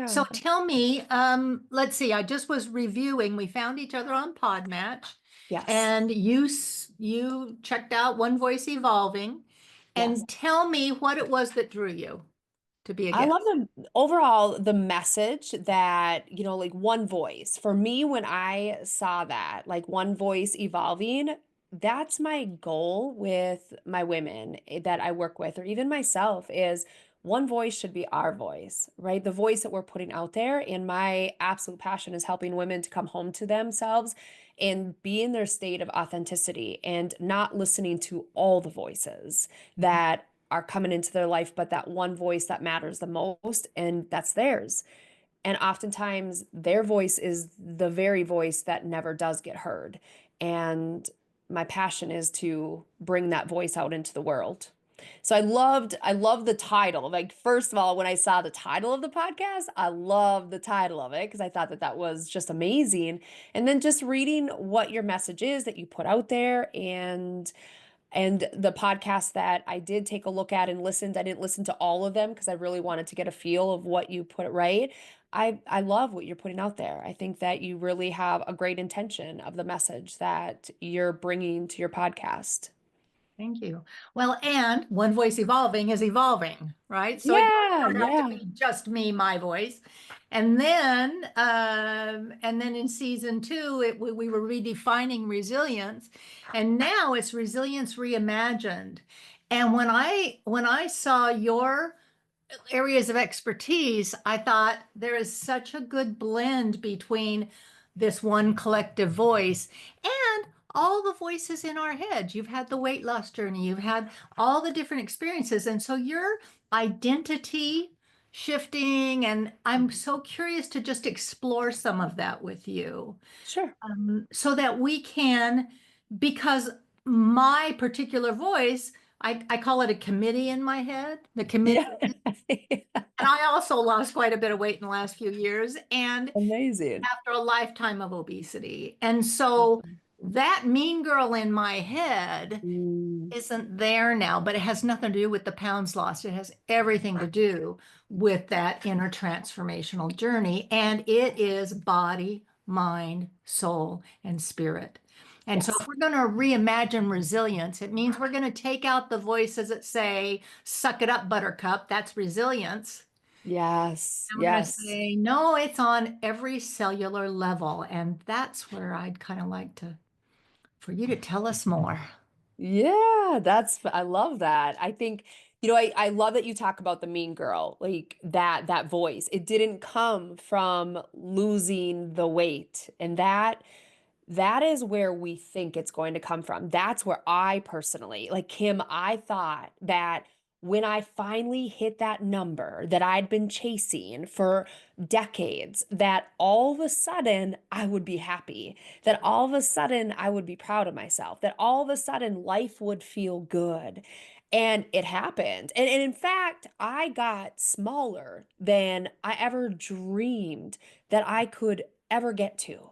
So Yeah. tell me, let's see, I just was reviewing, we found each other on Podmatch, Yes. and you checked out One Voice Evolving, Yes. and tell me what it was that drew you to be a I love guest. the message that, like one voice. For me, when I saw that, like one voice evolving, that's my goal with my women that I work with, or even myself, is one voice should be our voice, right? The voice that we're putting out there. And my absolute passion is helping women to come home to themselves and be in their state of authenticity and not listening to all the voices that are coming into their life, but that one voice that matters the most, and that's theirs. And oftentimes, their voice is the very voice that never does get heard. And my passion is to bring that voice out into the world. So I loved the title. Like, first of all, when I saw the title of the podcast, I loved the title of it because I thought that that was just amazing. And then just reading what your message is that you put out there, and the podcast that I did take a look at and listened, I didn't listen to all of them because I really wanted to get a feel of what you put right. I love what you're putting out there. I think that you really have a great intention of the message that you're bringing to your podcast. Thank you. Well, and One Voice Evolving is evolving, right? So it Yeah, doesn't have to yeah. be just me, my voice. And then in season two, we were redefining resilience, and now it's resilience reimagined. And when I saw your areas of expertise, I thought there is such a good blend between this one collective voice and all the voices in our heads. You've had the weight loss journey, you've had all the different experiences. And so your identity shifting, and I'm so curious to just explore some of that with you, Sure. so that we can, because my particular voice, I call it a committee in my head, the committee. Yeah. And I also lost quite a bit of weight in the last few years, and Amazing. after a lifetime of obesity. And so that mean girl in my head Mm, isn't there now, but it has nothing to do with the pounds lost. It has everything to do with that inner transformational journey. And it is body, mind, soul, and spirit. And so if yes. we're going to reimagine resilience, it means we're going to take out the voices that say, suck it up, buttercup. That's resilience. Yes. And we're going to Yes. say, no, it's on every cellular level. And that's where I'd kind of like to, for you to tell us more. Yeah, I love that. I think, I love that you talk about the mean girl, like that voice. It didn't come from losing the weight. And that is where we think it's going to come from. That's where I personally, like Kim, I thought that when I finally hit that number that I'd been chasing for decades, that all of a sudden I would be happy, that all of a sudden I would be proud of myself, that all of a sudden life would feel good. And it happened. And in fact, I got smaller than I ever dreamed that I could ever get to.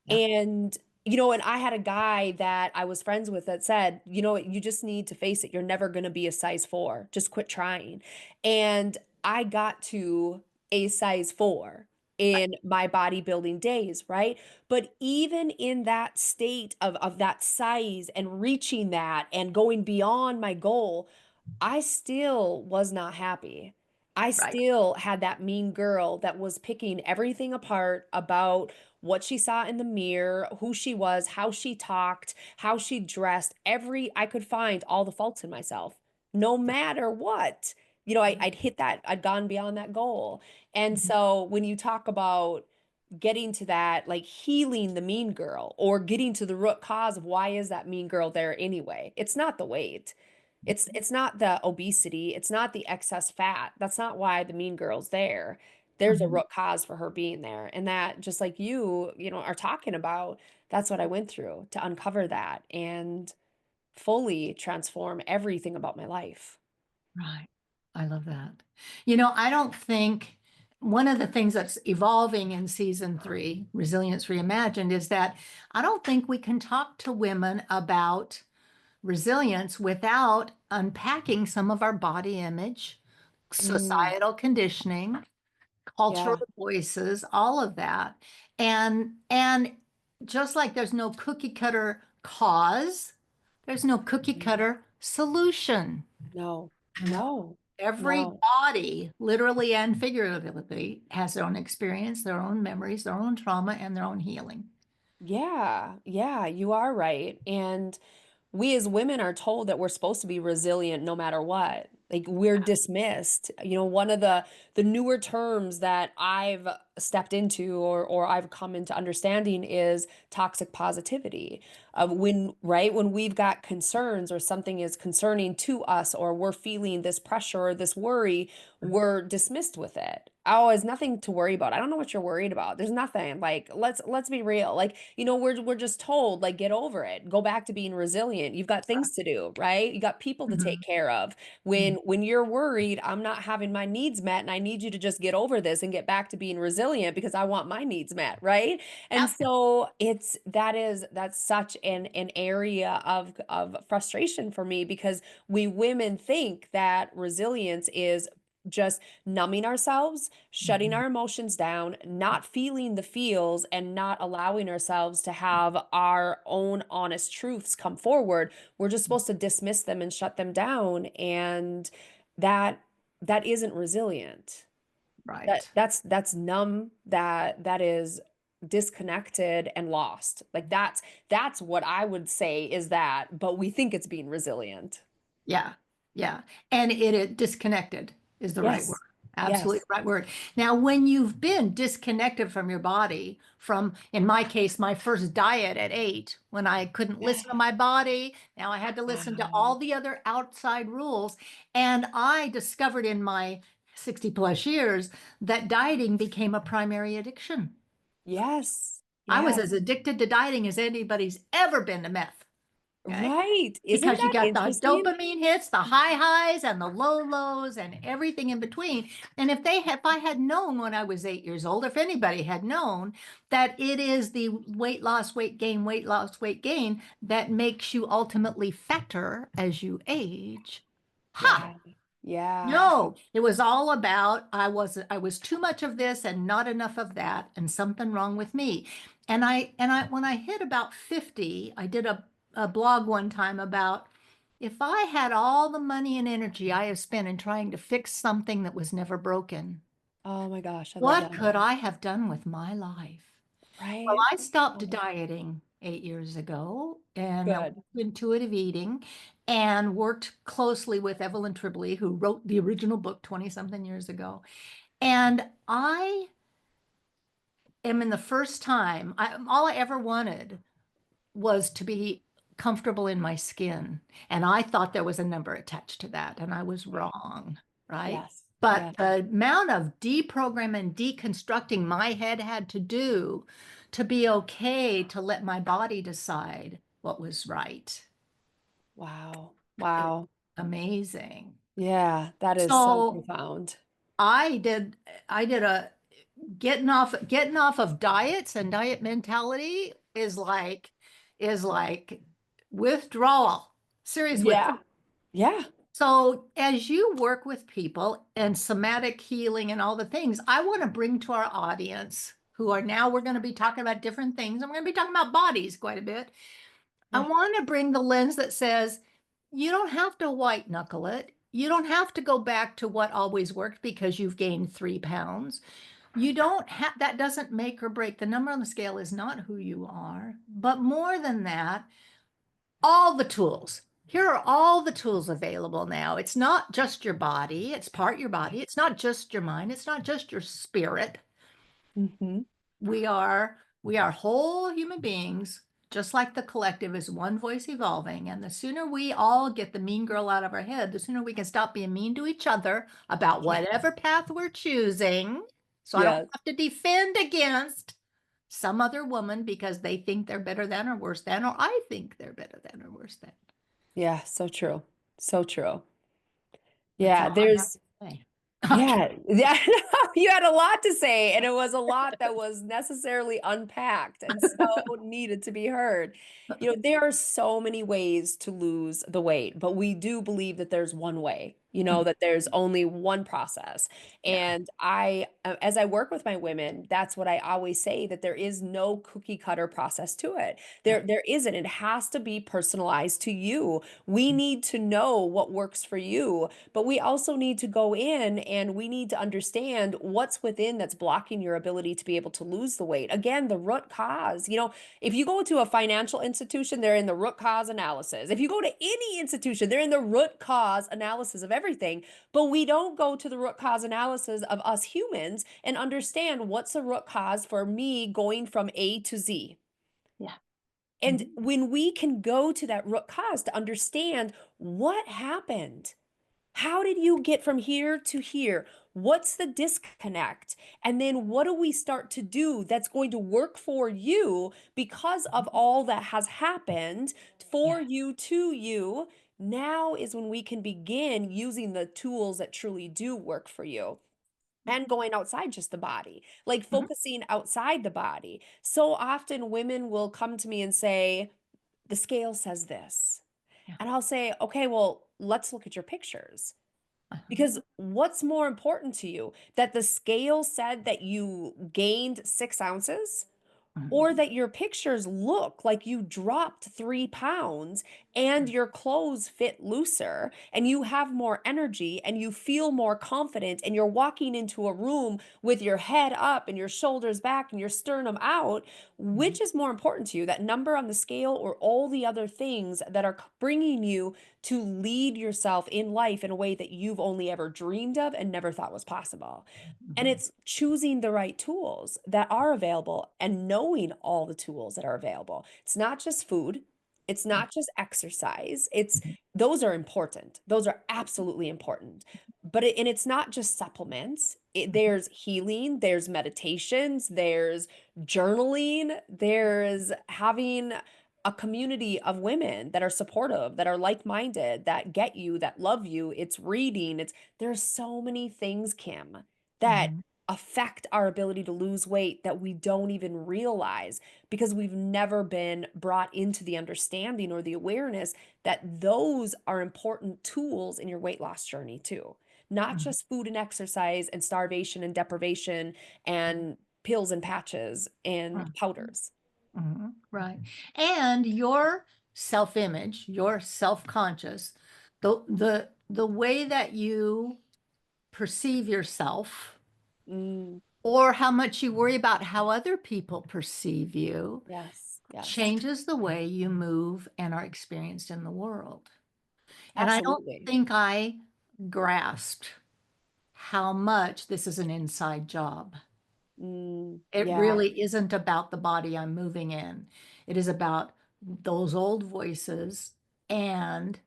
Yep. And, and I had a guy that I was friends with that said, you just need to face it. You're never going to be a size 4. Just quit trying. And I got to a size 4 in my bodybuilding days, right? But even in that state of that size and reaching that and going beyond my goal, I still was not happy. I Right. still had that mean girl that was picking everything apart about what she saw in the mirror, who she was, how she talked, how she dressed. I could find all the faults in myself, no matter what. I'd hit that, I'd gone beyond that goal. And Mhm. so when you talk about getting to that, like healing the mean girl or getting to the root cause of why is that mean girl there anyway, it's not the weight. It's not the obesity, it's not the excess fat. That's not why the mean girl's there. There's a Mhm. root cause for her being there. And that, just like you are talking about, that's what I went through to uncover that and fully transform everything about my life. Right. I love that. I don't think one of the things that's evolving in season three, Resilience Reimagined, is that I don't think we can talk to women about resilience without unpacking some of our body image, Mm, societal conditioning, cultural Yeah. voices, all of that. And just like there's no cookie cutter cause, there's no cookie Mhm. cutter solution. No, no, Every no. body, literally and figuratively, has their own experience, their own memories, their own trauma, and their own healing. Yeah, yeah, you are right. And we as women are told that we're supposed to be resilient no matter what. Like we're dismissed. One of the newer terms that I've stepped into or I've come into understanding is toxic positivity. When we've got concerns or something is concerning to us or we're feeling this pressure or this worry, we're dismissed with it. Oh, there's nothing to worry about. I don't know what you're worried about. There's nothing. Like, let's be real. Like, we're just told, like, get over it. Go back to being resilient. You've got things to do, right? You got people to take Mhm. care of. Mhm. When you're worried, I'm not having my needs met, and I need you to just get over this and get back to being resilient because I want my needs met, right? And Yep. so that's such an area of frustration for me because we women think that resilience is just numbing ourselves, shutting Mhm. our emotions down, not feeling the feels, and not allowing ourselves to have our own honest truths come forward. We're just supposed to dismiss them and shut them down, and that that isn't resilient. That Right. that's numb. That is disconnected and lost. Like that's what I would say is that, but we think it's being resilient. Yeah, yeah. And it disconnected is the right word. Yes. Absolutely Yes. the right word. Now, when you've been disconnected from your body, from, in my case, my first diet at 8, when I couldn't listen to my body, now I had to listen to Wow. all the other outside rules. And I discovered in my 60 plus years that dieting became a primary addiction. Yes. I was Yes. as addicted to dieting as anybody's ever been to meth. Okay. Right. Isn't Because you that got the interesting? dopamine hits, the high highs and the low lows and everything in between. And if I had known when I was 8 years old, if anybody had known that it is the weight loss, weight gain, weight loss, weight gain that makes you ultimately fatter as you age. Ha! Yeah. Yeah. No, it was all about I was too much of this and not enough of that and something wrong with me. And I when I hit about 50, I did a blog one time about if I had all the money and energy I have spent in trying to fix something that was never broken, Oh my gosh, I love what that. could I have done with my life? Well, Right? I stopped Oh, dieting 8 years ago and I went good. to intuitive eating and worked closely with Evelyn Tribbley, who wrote the original book 20 something years ago. And I am in the first time, all I ever wanted was to be comfortable in my skin. And I thought there was a number attached to that, and I was Right. wrong, right? Yes. But Yes. the amount of deprogramming and deconstructing my head had to do to be okay to let my body decide what was right. Wow. It's Wow. amazing. Yeah, that is so So profound. I did I did a getting off of diets and diet mentality is like withdrawal, serious withdrawal. Yeah. Yeah. So as you work with people and somatic healing and all the things, I want to bring to our audience who are now we're going to be talking about different things and we're going to be talking about bodies quite a bit. I Yeah. want to bring the lens that says you don't have to white knuckle it. You don't have to go back to what always worked because you've gained 3 pounds. You don't have that doesn't make or break. The number on the scale is not who you are, but more than that, all the tools. Here are all the tools available now. It's not just your body, it's part your body. It's not just your mind, it's not just your spirit. Hmm. We are whole human beings, just like the collective is one voice evolving. And the sooner we all get the mean girl out of our head, the sooner we can stop being mean to each other about Yeah. whatever path we're choosing. So I don't Yes. have to defend against some other woman because they think they're better than or worse than, or I think they're better than or worse than. Yeah, so true. So true. That's Yeah, all I have there's to say. Okay. yeah, yeah. You had a lot to say, and it was a lot that was necessarily unpacked and so needed to be heard. There are so many ways to lose the weight, but we do believe that there's one way. Mhm. that there's only one process. Yeah. And as I work with my women, that's what I always say, that there is no cookie cutter process to it. Yeah. There isn't. It has to be personalized to you. We need to know what works for you, but we also need to go in and we need to understand what's within that's blocking your ability to be able to lose the weight. Again, the root cause. If you go to a financial institution, they're in the root cause analysis. If you go to any institution, they're in the root cause analysis of everything. But we don't go to the root cause analysis of us humans and understand what's the root cause for me going from A to Z. Yeah. And Mhm. when we can go to that root cause to understand what happened, how did you get from here to here? What's the disconnect? And then what do we start to do that's going to work for you because of all that has happened for Yeah. you to you? Now is when we can begin using the tools that truly do work for you and going outside just the body, like Mhm. focusing outside the body. So often women will come to me and say, the scale says this. Yeah. And I'll say, okay, well, let's look at your pictures. Because Uh-huh. what's more important to you? That the scale said that you gained 6 ounces, Mhm. or that your pictures look like you dropped 3 pounds and your clothes fit looser and you have more energy and you feel more confident and you're walking into a room with your head up and your shoulders back and your sternum out? Mhm. Which is more important to you, that number on the scale or all the other things that are bringing you to lead yourself in life in a way that you've only ever dreamed of and never thought was possible? And Mhm. it's choosing the right tools that are available and knowing all the tools that are available. It's not just food. It's Yeah. not just exercise. It's Mhm. those are important. Those are absolutely important. And it's not just supplements. Mhm. There's healing, there's meditations, there's journaling, there's having a community of women that are supportive, that are like-minded, that get you, that love you. It's reading. There's so many things, Kim, that Mhm. affect our ability to lose weight that we don't even realize because we've never been brought into the understanding or the awareness that those are important tools in your weight loss journey too. Not Mhm. just food and exercise and starvation and deprivation and pills and patches and Mhm. powders. Mhm. Right. And your self-image, your self-conscious, the way that you perceive yourself Mm, or how much you worry about how other people perceive you yes, yes, changes the way you move and are experienced in the world. And I don't absolutely. think I grasped how much this is an inside job. It Yeah, really isn't about the body I'm moving in. It is about those old voices and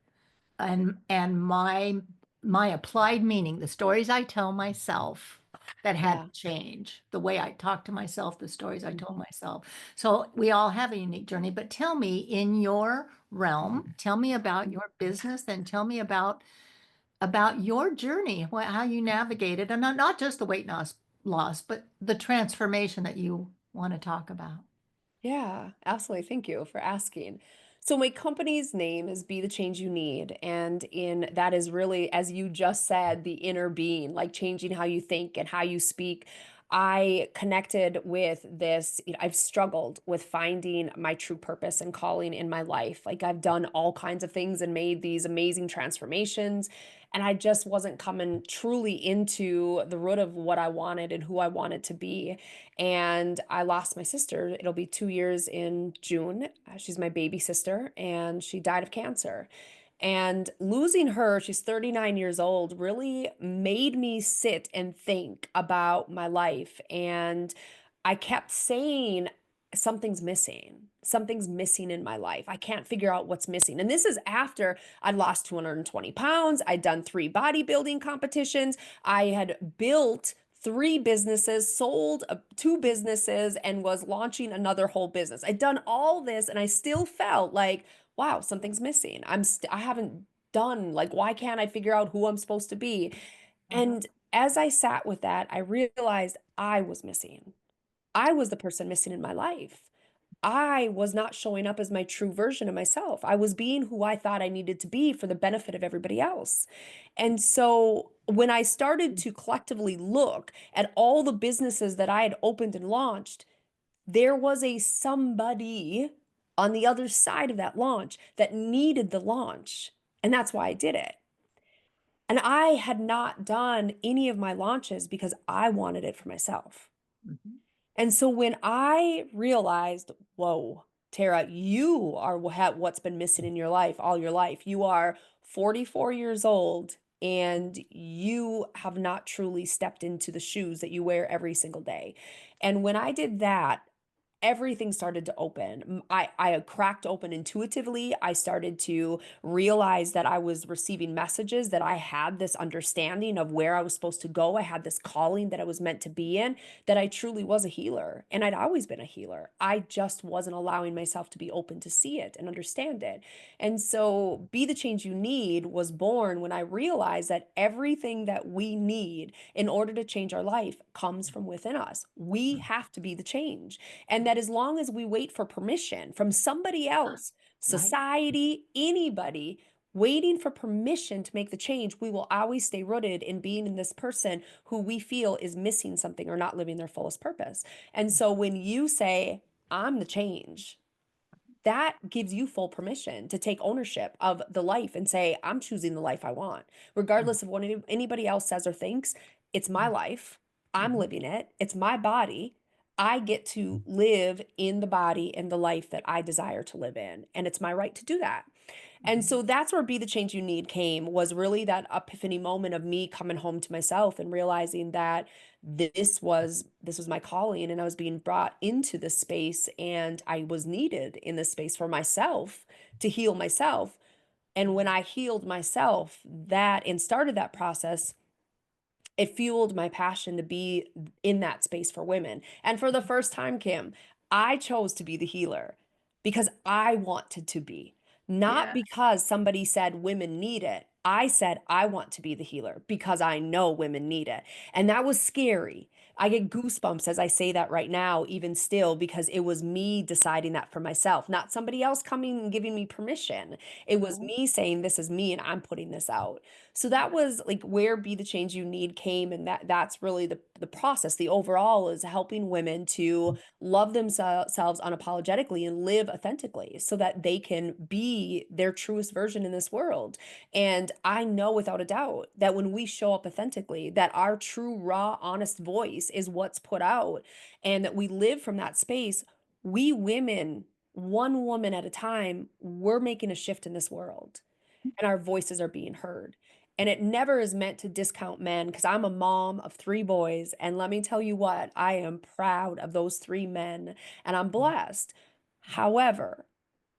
and my applied meaning, the stories I tell myself that had yeah. to change, the way I talk to myself, the stories I told Mhm. myself. So we all have a unique journey, but tell me in your realm, tell me about your business and tell me about your journey, how you navigated, and not just the weight loss, but the transformation that you want to talk about. Yeah, absolutely. Thank you for asking. So my company's name is Be the Change You Need. And in that is really, as you just said, the inner being, like changing how you think and how you speak. I connected with this, I've struggled with finding my true purpose and calling in my life. Like I've done all kinds of things and made these amazing transformations. And I just wasn't coming truly into the root of what I wanted and who I wanted to be. And I lost my sister. It'll be 2 years in June. She's my baby sister, and she died of cancer. And losing her, she's 39 years old, really made me sit and think about my life. And I kept saying, something's missing. Something's missing in my life. I can't figure out what's missing. And this is after I'd lost 220 pounds. I'd done 3 bodybuilding competitions. I had built 3 businesses, sold 2 businesses, and was launching another whole business. I'd done all this, and I still felt like, wow, something's missing. I haven't done, like, why can't I figure out who I'm supposed to be? Uh-huh. And as I sat with that, I realized I was missing. I was the person missing in my life. I was not showing up as my true version of myself. I was being who I thought I needed to be for the benefit of everybody else. And so when I started to collectively look at all the businesses that I had opened and launched, there was a somebody on the other side of that launch that needed the launch. And that's why I did it. And I had not done any of my launches because I wanted it for myself. Mhm. And so when I realized, whoa, Tara, you are what's been missing in your life all your life. You are 44 years old and you have not truly stepped into the shoes that you wear every single day. And when I did that, everything started to open. I cracked open intuitively. I started to realize that I was receiving messages, that I had this understanding of where I was supposed to go. I had this calling that I was meant to be in, that I truly was a healer. And I'd always been a healer. I just wasn't allowing myself to be open to see it and understand it. And so, Be the Change You Need was born when I realized that everything that we need in order to change our life comes from within us. We have to be the change. And that as long as we wait for permission from somebody else, Right. society, anybody, waiting for permission to make the change, we will always stay rooted in being in this person who we feel is missing something or not living their fullest purpose. And so when you say, I'm the change, that gives you full permission to take ownership of the life and say, I'm choosing the life I want, regardless of what anybody else says or thinks. It's my life. I'm Mhm. living it. It's my body. I get to live in the body and the life that I desire to live in. And it's my right to do that. And Mhm. so that's where Be the Change You Need came, was really that epiphany moment of me coming home to myself and realizing that this was my calling, and I was being brought into this space, and I was needed in this space for myself to heal myself. And when I healed myself, that and started that process, it fueled my passion to be in that space for women. And for the first time, Kim, I chose to be the healer because I wanted to be, not Yeah. because somebody said women need it. I said I want to be the healer because I know women need it. And that was scary. I get goosebumps as I say that right now, even still, because it was me deciding that for myself, not somebody else coming and giving me permission. It was Right. me saying, this is me and I'm putting this out. So that was like where Be the Change You Need came, and that's really the process. The overall is helping women to love themselves unapologetically and live authentically so that they can be their truest version in this world. And I know without a doubt that when we show up authentically, that our true, raw, honest voice is what's put out, and that we live from that space. We women, one woman at a time, we're making a shift in this world, and our voices are being heard. And it never is meant to discount men, because I'm a mom of three boys. And let me tell you what, I am proud of those three men and I'm blessed. However,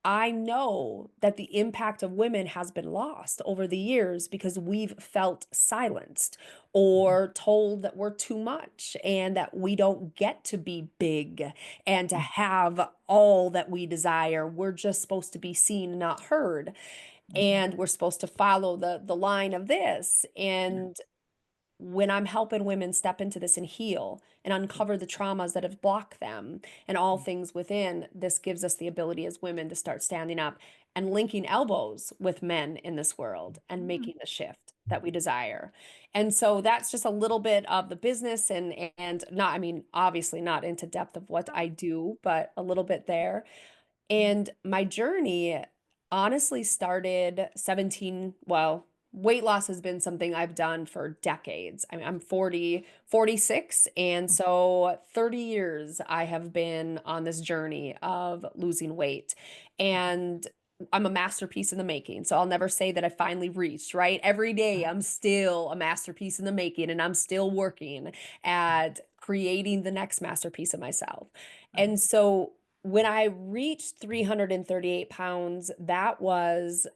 I know that the impact of women has been lost over the years because we've felt silenced or told that we're too much and that we don't get to be big and to have all that we desire. We're just supposed to be seen and not heard, and we're supposed to follow the line of this. And when I'm helping women step into this and heal and uncover the traumas that have blocked them and all things within, this gives us the ability as women to start standing up and linking elbows with men in this world and Mhm. making the shift that we desire. And so that's just a little bit of the business, and not, I mean, obviously not into depth of what I do, but a little bit there. And my journey honestly started 17, well, weight loss has been something I've done for decades. I mean, I'm 46, and so 30 years I have been on this journey of losing weight. And I'm a masterpiece in the making. So I'll never say that I finally reached, right? Every day I'm still a masterpiece in the making, and I'm still working at creating the next masterpiece of myself. And so when I reached 338 pounds, that was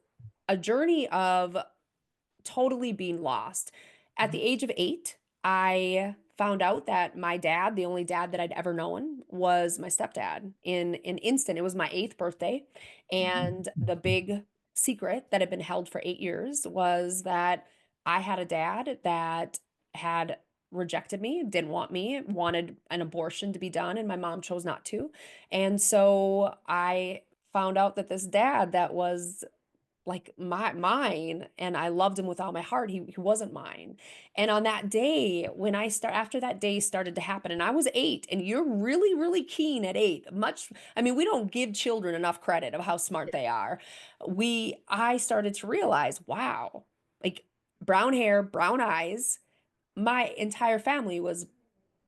a journey of totally being lost. At the age of 8, I found out that my dad, the only dad that I'd ever known, was my stepdad in an instant. It was my 8th birthday. And the big secret that had been held for 8 years was that I had a dad that had rejected me, didn't want me, wanted an abortion to be done, and my mom chose not to. And so I found out that this dad that was like mine, and I loved him with all my heart, he wasn't mine. And on that day, when I start after that day started to happen, and I was 8, and you're really, really keen at 8. Much, I mean, we don't give children enough credit of how smart they are. I started to realize, wow, like brown hair, brown eyes, my entire family was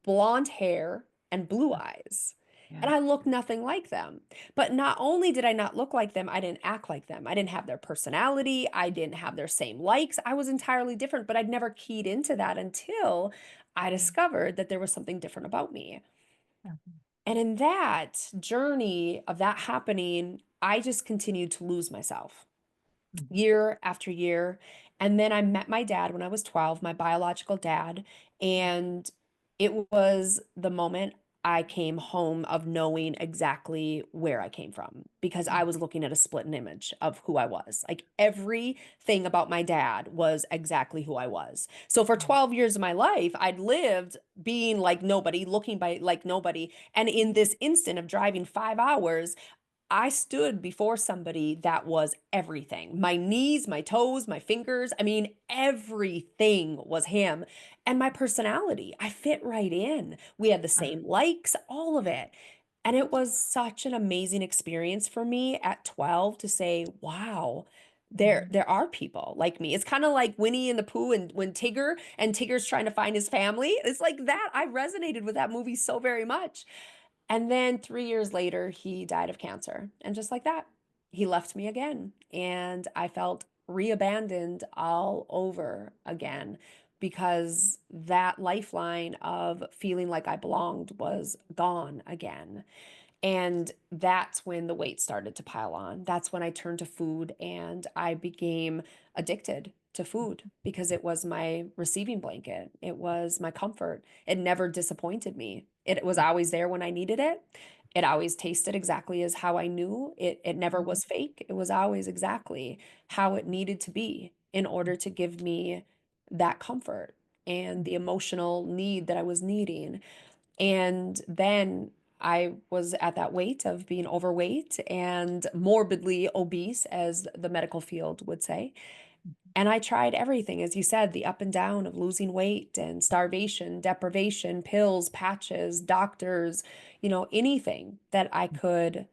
blonde hair and blue eyes. Yeah. And I looked nothing like them. But not only did I not look like them, I didn't act like them. I didn't have their personality. I didn't have their same likes. I was entirely different, but I'd never keyed into that until I discovered that there was something different about me. And in that journey of that happening, I just continued to lose myself year after year. And then I met my dad when I was 12, my biological dad. And it was the moment I came home of knowing exactly where I came from because I was looking at a split image of who I was. Like everything about my dad was exactly who I was. So for 12 years of my life, I'd lived being like nobody, looking by like nobody. And in this instant of driving 5 hours, I stood before somebody that was everything. My knees, my toes, my fingers. I mean, everything was him. And my personality, I fit right in. We had the same likes, all of it. And it was such an amazing experience for me at 12 to say, wow, there are people like me. It's kind of like Winnie and the Pooh and when Tigger's trying to find his family. It's like that. I resonated with that movie so very much. And then 3 years later, he died of cancer. And just like that, he left me again. And I felt reabandoned all over again because that lifeline of feeling like I belonged was gone again. And that's when the weight started to pile on. That's when I turned to food and I became addicted to food because it was my receiving blanket. It was my comfort. It never disappointed me. It was always there when I needed it. It always tasted exactly as how I knew. It never was fake. It was always exactly how it needed to be in order to give me that comfort and the emotional need that I was needing. And then I was at that weight of being overweight and morbidly obese, as the medical field would say. And I tried everything, as you said, the up and down of losing weight and starvation, deprivation, pills, patches, doctors, anything that I could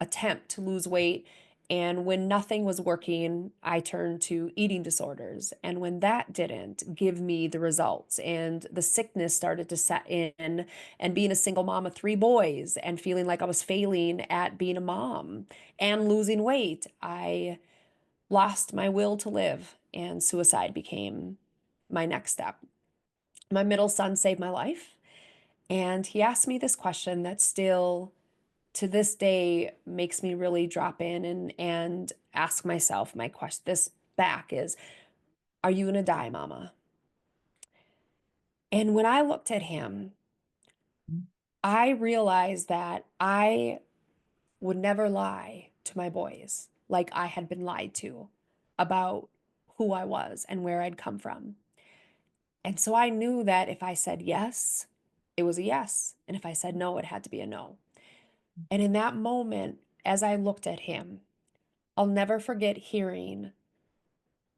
attempt to lose weight. And when nothing was working, I turned to eating disorders. And when that didn't give me the results and the sickness started to set in, and being a single mom of 3 boys and feeling like I was failing at being a mom and losing weight, I lost my will to live, and suicide became my next step. My middle son saved my life, and he asked me this question that still to this day makes me really drop in and ask myself my question this back is, are you gonna die, mama? And when I looked at him, I realized that I would never lie to my boys like I had been lied to about who I was and where I'd come from. And so I knew that if I said yes, it was a yes. And if I said no, it had to be a no. And in that moment, as I looked at him, I'll never forget hearing,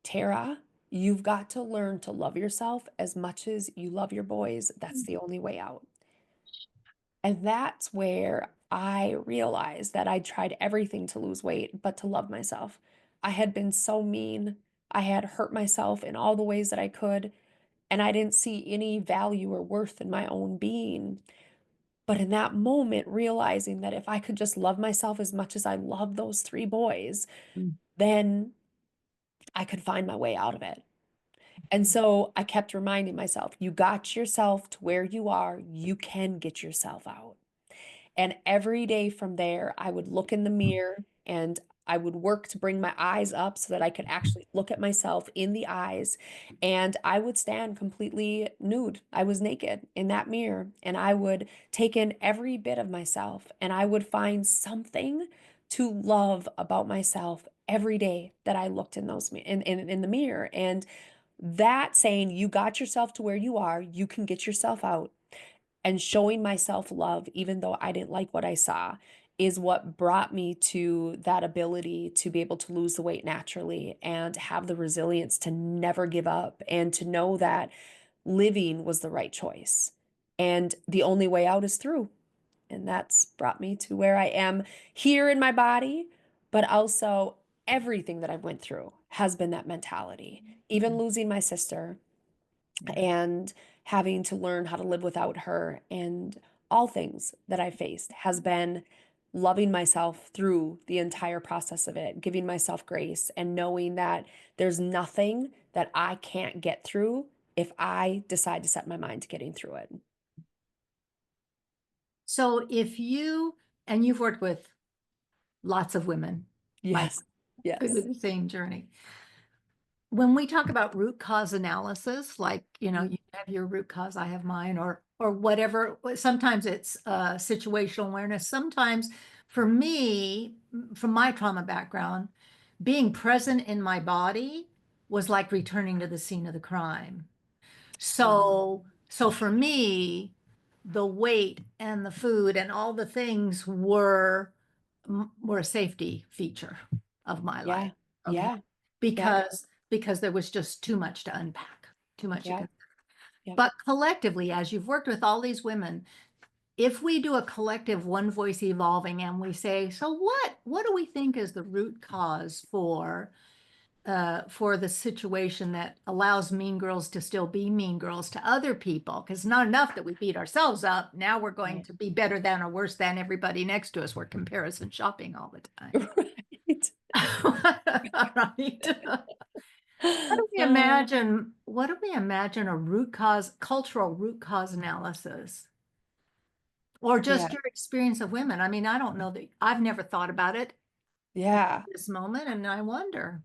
Tara, you've got to learn to love yourself as much as you love your boys. That's the only way out. And that's where I realized that I tried everything to lose weight, but to love myself. I had been so mean. I had hurt myself in all the ways that I could, and I didn't see any value or worth in my own being. But in that moment, realizing that if I could just love myself as much as I love those 3 boys, then I could find my way out of it. And so I kept reminding myself, you got yourself to where you are, you can get yourself out. And every day from there, I would look in the mirror and I would work to bring my eyes up so that I could actually look at myself in the eyes. And I would stand completely nude. I was naked in that mirror. And I would take in every bit of myself and I would find something to love about myself every day that I looked in those in the mirror. And That saying, you got yourself to where you are, you can get yourself out, and showing myself love, even though I didn't like what I saw, is what brought me to that ability to be able to lose the weight naturally and have the resilience to never give up and to know that living was the right choice. And the only way out is through. And that's brought me to where I am here in my body, but also everything that I went through has been that mentality. Even losing my sister, Yeah. and having to learn how to live without her, and all things that I faced has been loving myself through the entire process of it, giving myself grace and knowing that there's nothing that I can't get through if I decide to set my mind to getting through it. So if you, and you've worked with lots of women, like Yes. through Yes. the same journey. When we talk about root cause analysis, like, Mhm. you have your root cause, I have mine, or whatever, sometimes it's situational awareness. Sometimes for me, from my trauma background, being present in my body was like returning to the scene of the crime. So for me, the weight and the food and all the things were a safety feature of my life. Yeah. Okay. Yeah. Yep. Because there was just too much to unpack, too much to Yep. consider. Yep. But collectively, as you've worked with all these women, if we do a collective one voice evolving and we say, so what do we think is the root cause for the situation that allows mean girls to still be mean girls to other people? Because it's not enough that we beat ourselves up. Now we're going Right. to be better than or worse than everybody next to us. We're comparison shopping all the time. Right. Right. Uh, What do we imagine a root cause, cultural root cause analysis? Or yeah. just your experience of women? I mean, I don't know that I've never thought about it at Yeah. this moment, and I wonder.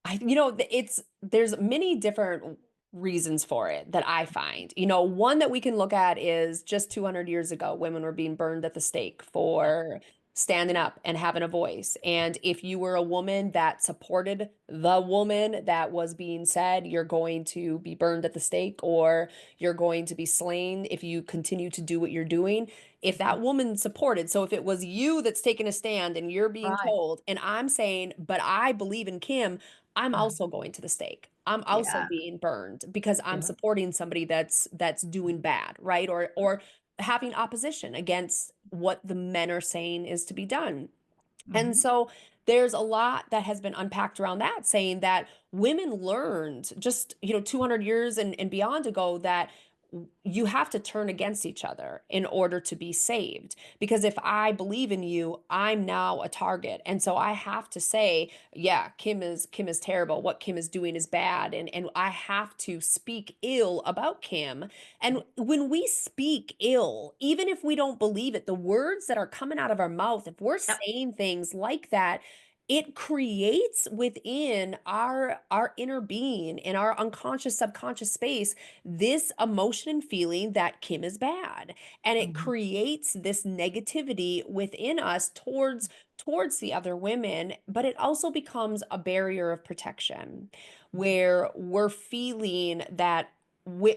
It's there's many different reasons for it that I find. One that we can look at is just 200 years ago, women were being burned at the stake for standing up and having a voice. And if you were a woman that supported the woman that was being said, you're going to be burned at the stake or you're going to be slain if you continue to do what you're doing. If that woman supported, so if it was you that's taking a stand and you're being Right. told, and I'm saying, but I believe in Kim, I'm also going to the stake. I'm also Yeah. being burned because I'm Yeah. supporting somebody that's doing bad, right? Or having opposition against what the men are saying is to be done. And Mhm. so there's a lot that has been unpacked around that, saying that women learned just, 200 years and beyond ago that you have to turn against each other in order to be saved. Because if I believe in you, I'm now a target. And so I have to say, yeah, Kim is terrible. What Kim is doing is bad. And I have to speak ill about Kim. And when we speak ill, even if we don't believe it, the words that are coming out of our mouth, if we're Yep. saying things like that, it creates within our inner being, in our unconscious subconscious space, this emotion and feeling that Kim is bad. And it Mhm. creates this negativity within us towards the other women, but it also becomes a barrier of protection where we're feeling that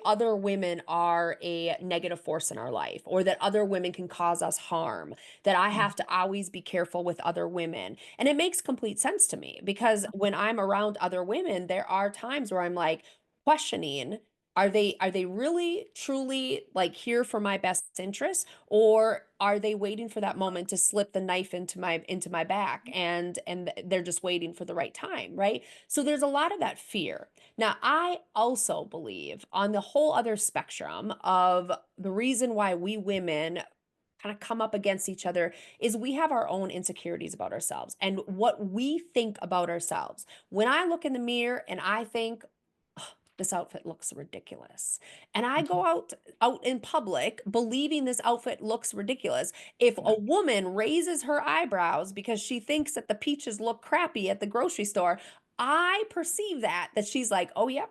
other women are a negative force in our life, or that other women can cause us harm, that I have to always be careful with other women. And it makes complete sense to me because when I'm around other women, there are times where I'm like questioning, are they really truly like here for my best interest, or are they waiting for that moment to slip the knife into my back, and they're just waiting for the right time, right? So there's a lot of that fear. Now, I also believe on the whole other spectrum of the reason why we women kind of come up against each other is we have our own insecurities about ourselves and what we think about ourselves. When I look in the mirror and I think, this outfit looks ridiculous. And I go out in public believing this outfit looks ridiculous. If Yeah. a woman raises her eyebrows because she thinks that the peaches look crappy at the grocery store, I perceive that she's like, "Oh, yep,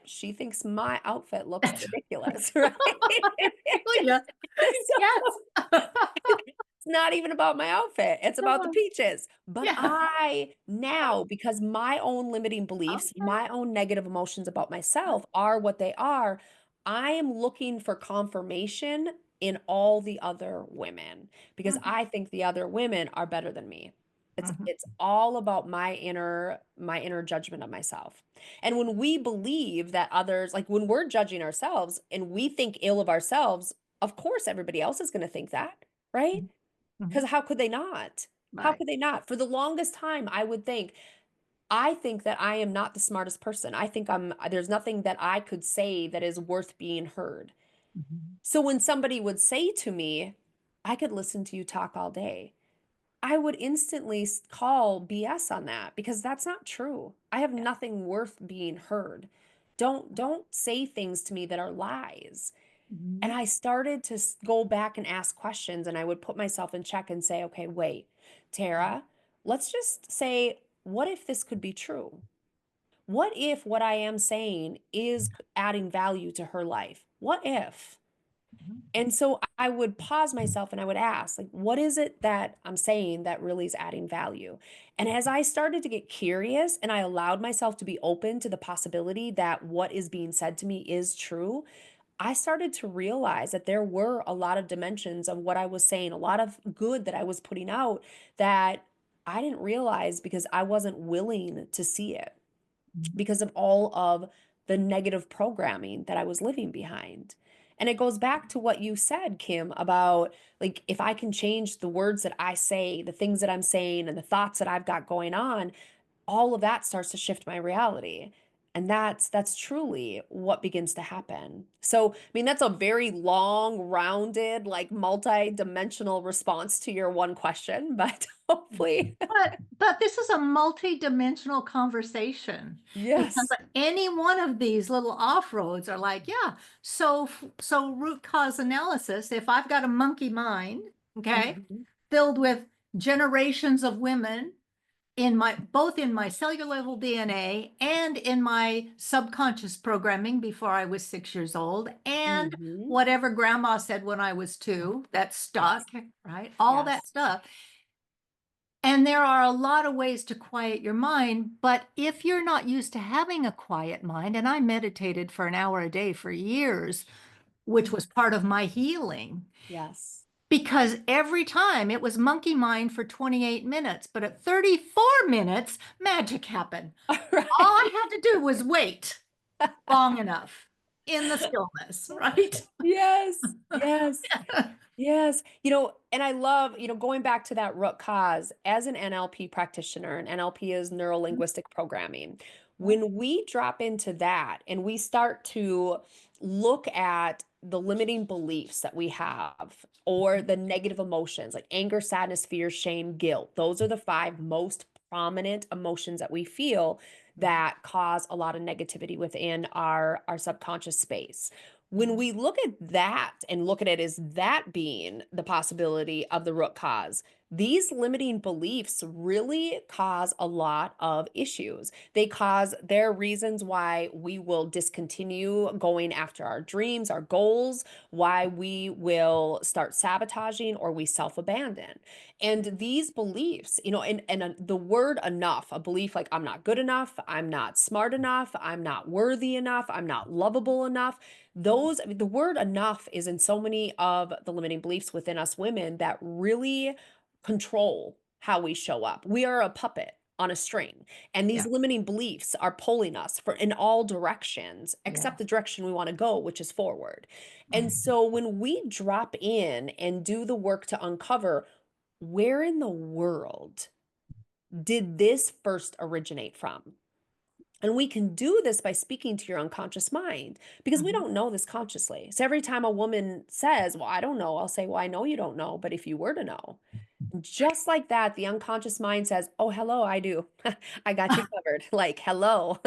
she thinks my outfit looks ridiculous," right? Oh, yeah. So Yes. not even about my outfit, it's about the Oh, peaches. But yeah. I now, because my own limiting beliefs, Okay. my own negative emotions about myself are what they are, I am looking for confirmation in all the other women because Mhm, I think the other women are better than me. mhm, It's all about my inner judgment of myself. And when we believe that others, like when we're judging ourselves and we think ill of ourselves, of course everybody else is going to think that, right? mhm, mhm. Because how could they not? How Right. could they not? For the longest time, I think that I am not the smartest person. I think there's nothing that I could say that is worth being heard. Mhm, So when somebody would say to me, I could listen to you talk all day, I would instantly call BS on that because that's not true. I have nothing worth being heard. Don't say things to me that are lies. And mhm, I started to go back and ask questions, and I would put myself in check and say, okay, wait, Tara, let's just say, what if this could be true? What if what I am saying is adding value to her life? What if? mhm, And so I would pause myself and I would ask, like, what is it that I'm saying that really is adding value? And as I started to get curious and I allowed myself to be open to the possibility that what is being said to me is true, I started to realize that there were a lot of dimensions of what I was saying, a lot of good that I was putting out that I didn't realize because I wasn't willing to see it mhm. because of all of the negative programming that I was living behind. And it goes back to what you said, Kim, about like if I can change the words that I say, the things that I'm saying, and the thoughts that I've got going on, all of that starts to shift my reality. And that's truly what begins to happen. So, I mean, that's a very long, rounded, like multi-dimensional response to your one question, but hopefully, But this is a multi-dimensional conversation because yes. any one of these little off-roads are like, yeah, so root cause analysis, if I've got a monkey mind, okay, Mhm. filled with generations of women in my both in my cellular level DNA and in my subconscious programming before I was 6 years old, and Mhm. whatever grandma said when I was two that Yes. stuck, right? All that Yes. stuff. And there are a lot of ways to quiet your mind, but if you're not used to having a quiet mind, and I meditated for an hour a day for years, which was part of my healing, Yes. because every time it was monkey mind for 28 minutes, but at 34 minutes, magic happened. All All I right. had to do was wait long enough in the stillness, right? Yes. Yes. Yes. And I love, going back to that root cause as an NLP practitioner, and NLP is neuro linguistic programming. When we drop into that and we start to look at the limiting beliefs that we have or the negative emotions like anger, sadness, fear, shame, guilt, those are the five most prominent emotions that we feel that cause a lot of negativity within our subconscious space. When we look at that and look at it as that being the possibility of the root cause, these limiting beliefs really cause a lot of issues. There are reasons why we will discontinue going after our dreams, our goals, why we will start sabotaging or we self abandon. And these beliefs, the word enough, a belief like I'm not good enough, I'm not smart enough, I'm not worthy enough, I'm not lovable enough, the word enough is in so many of the limiting beliefs within us women that really control how we show up. We are a puppet on a string, and these Yeah, limiting beliefs are pulling us for in all directions yeah. except the direction we want to go, which is forward. And Mhm, so when we drop in and do the work to uncover where in the world did this first originate from? And we can do this by speaking to your unconscious mind because we mhm, don't know this consciously. So every time a woman says, well, I don't know, I'll say, well, I know you don't know, but if you were to know, just like that, the unconscious mind says, oh, hello, I do. I got you covered. Like, hello.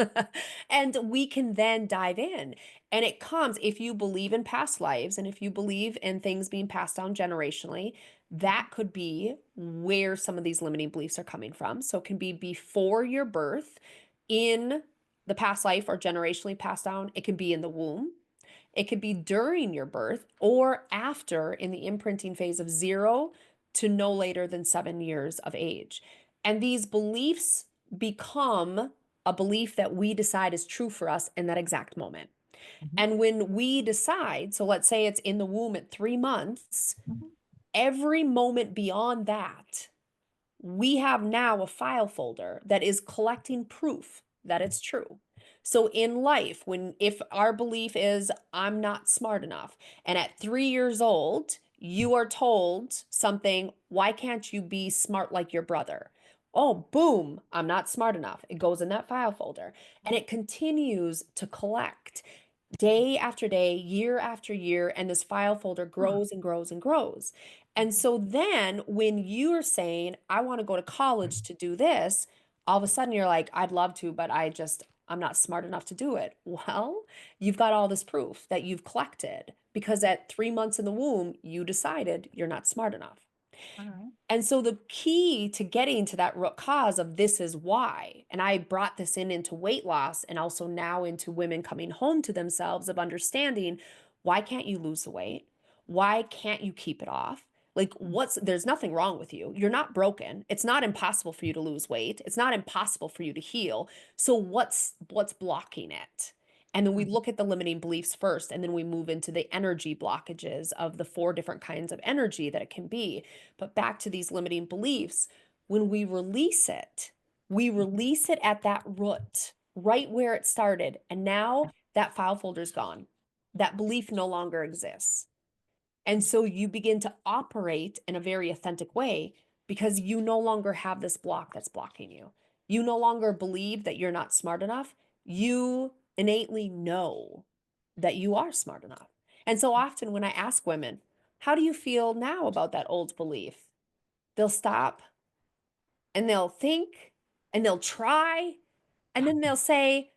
And we can then dive in. And it comes if you believe in past lives and if you believe in things being passed down generationally, that could be where some of these limiting beliefs are coming from. So it can be before your birth in the past life or generationally passed down. It can be in the womb. It could be during your birth or after in the imprinting phase of 0 to no later than 7 years of age. And these beliefs become a belief that we decide is true for us in that exact moment. Mhm. And when we decide, so let's say it's in the womb at 3 months, Mhm. every moment beyond that, we have now a file folder that is collecting proof that it's true. So in life, when if our belief is I'm not smart enough, and at 3 years old, you are told something, why can't you be smart like your brother? Oh, boom, I'm not smart enough. It goes in that file folder and it continues to collect day after day, year after year, and this file folder Huh. grows and grows and grows. And so then when you're saying, I want to go to college to do this, all of a sudden you're like, I'd love to, but I'm not smart enough to do it. Well, you've got all this proof that you've collected because at 3 months in the womb, you decided you're not smart enough. All right. And so the key to getting to that root cause of this is why, and I brought this into weight loss and also now into women coming home to themselves of understanding why can't you lose the weight? Why can't you keep it off? Like there's nothing wrong with you. You're not broken. It's not impossible for you to lose weight. It's not impossible for you to heal. So what's blocking it? And then we Mhm. look at the limiting beliefs first, and then we move into the energy blockages of the 4 different kinds of energy that it can be. But back to these limiting beliefs, when we release it at that root, right where it started. And now that file folder's gone. That belief no longer exists. And so you begin to operate in a very authentic way because you no longer have this block that's blocking you. You no longer believe that you're not smart enough. You innately know that you are smart enough. And so often when I ask women, how do you feel now about that old belief? They'll stop and they'll think and they'll try and then they'll say,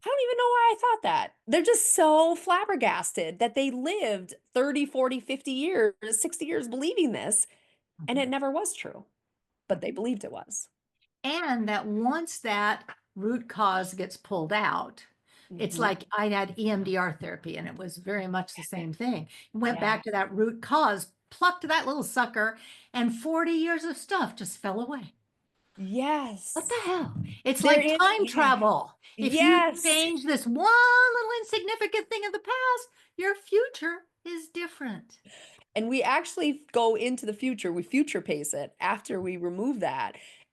I don't even know why I thought that. They're just so flabbergasted that they lived 30, 40, 50 years, 60 years believing this, and it Mhm. never was true, but they Mhm. believed it was. And that once that root cause gets pulled out, it's Mhm. like I had EMDR therapy and it was very much the same thing. Went back to Yes. that root cause, plucked that little sucker, and 40 years of stuff just fell away. What the Yes. hell? It's There like is, time yeah. travel. If you Yes. change this one little insignificant thing of the past, your future is different. And we actually go into the future. We future pace it after we remove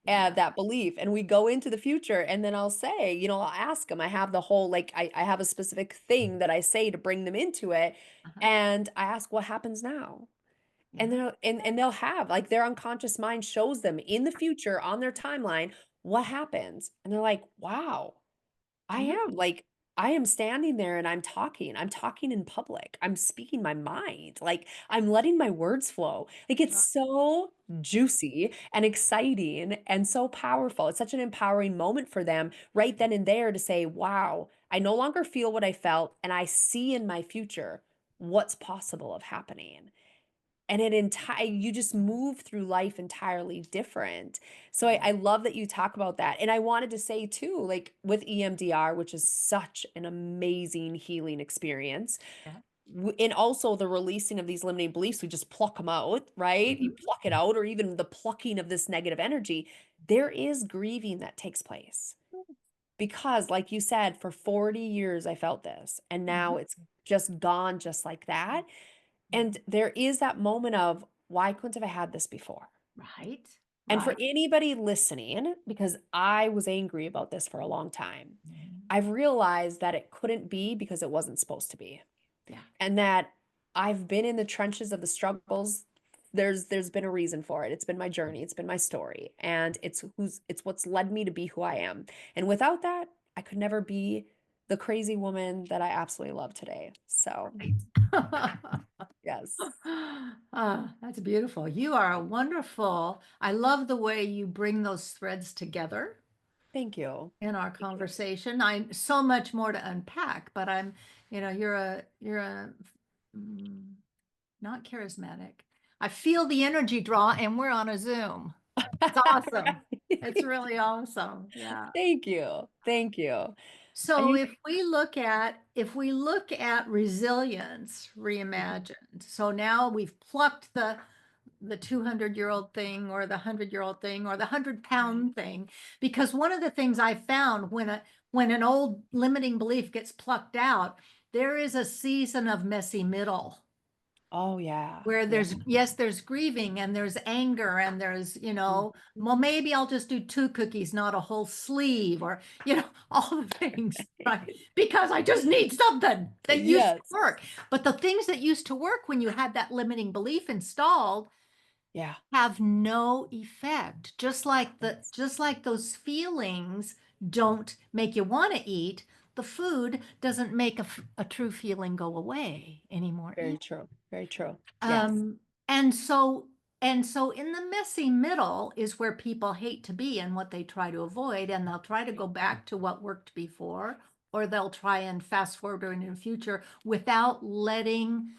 Yeah. that belief, and we go into the future. And then I'll say, I'll ask them. I have the whole like I have a specific thing that I say to bring them into it, Uh-huh. and I ask what happens now. And Yeah. they'll have like their unconscious mind shows them in the future on their timeline what happens, and they're like, wow. I Mhm. am, like, I am standing there and I'm talking in public, I'm speaking my mind, like, I'm letting my words flow, like, it's Right. so juicy and exciting and so powerful, it's such an empowering moment for them right then and there to say, "Wow, I no longer feel what I felt, and I see in my future what's possible of happening." And you just move through life entirely different. So I Yeah. love that you talk about that. And I wanted to say too, like with EMDR, which is such an amazing healing experience, Yeah. and also the releasing of these limiting beliefs, we just pluck them out, right? You Mhm. pluck it out, or even the plucking of this negative energy. There is grieving that takes place because, like you said, for 40 years I felt this, and now Mhm. it's just gone just like that. And Mhm. there is that moment of, why couldn't have I had this before? Right. And for Right. anybody listening, because I was angry about this for a long time, Mhm. I've realized that it couldn't be because it wasn't supposed to be. Yeah. And that I've been in the trenches of the struggles. There's been a reason for it. It's been my journey, it's been my story, and it's what's led me to be who I am. And without that, I could never be the crazy woman that I absolutely love today. So, yes. Ah, that's beautiful. You are a wonderful. I love the way you bring those threads together Thank you. in our Thank you. conversation. I so much more to unpack, but you're a mm, not charismatic. I feel the energy draw, and we're on a Zoom. It's awesome. It's Right. really awesome. Yeah. Thank you. Thank you. And So you if we look at resilience reimagined, so now we've plucked the 200-year-old thing or the 100-year-old thing or the 100-pound Right. thing. Because one of the things I found when an old limiting belief gets plucked out, there is a season of messy middle Oh yeah. where Yeah. there's grieving and there's anger and there's, Mhm. well, maybe I'll just do 2 cookies, not a whole sleeve, or, all the things, right? Because I just need something that used to Yes. work. But the things that used to work when you had that limiting belief installed Yeah. have no effect. Yes. Just like those feelings don't make you want to eat, the food doesn't make a true feeling go away anymore. Very true. Very true. Yes. Um, and so in the messy middle is where people hate to be and what they try to avoid, and they'll try to go back to what worked before, or they'll try and fast forward in the future without letting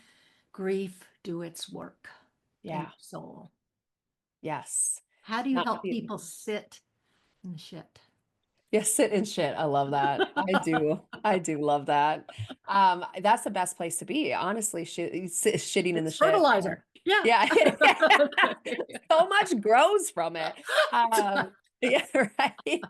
grief do its work in your Yeah. soul. Yes. How do you Not help feeling. people sit in the shit? Yeah, sit in shit. I love that. I do. I do love that. That's the best place to be, honestly, shitting in the It's shit. fertilizer. Yeah. Yeah. So much grows from it. Yeah, right.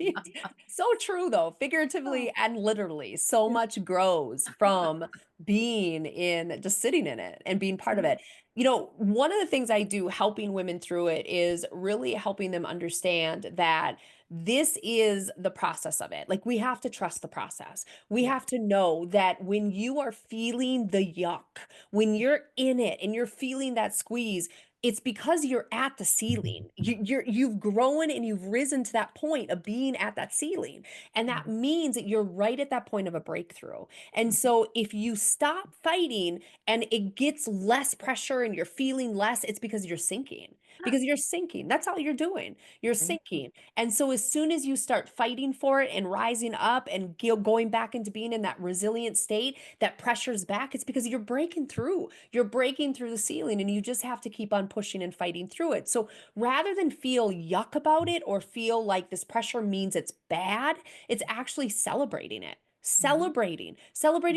So true though, figuratively and literally. So Yeah. much grows from being in just sitting in it and being part of Yeah. it. One of the things I do helping women through it is really helping them understand that this is the process of it. Like we have to trust the process. We Yeah. have to know that when you are feeling the yuck, when you're in it and you're feeling that squeeze, it's because you're at the ceiling. You've grown and you've risen to that point of being at that ceiling. And that means that you're right at that point of a breakthrough. And so if you stop fighting and it gets less pressure and you're feeling less, it's because you're sinking. Because you're sinking. That's all you're doing. You're sinking. And so as soon as you start fighting for it and rising up and going back into being in that resilient state, that pressure's back, it's because you're breaking through. You're breaking through the ceiling and you just have to keep on pushing and fighting through it. So rather than feel yuck about it or feel like this pressure means it's bad, it's actually celebrating it. Celebrating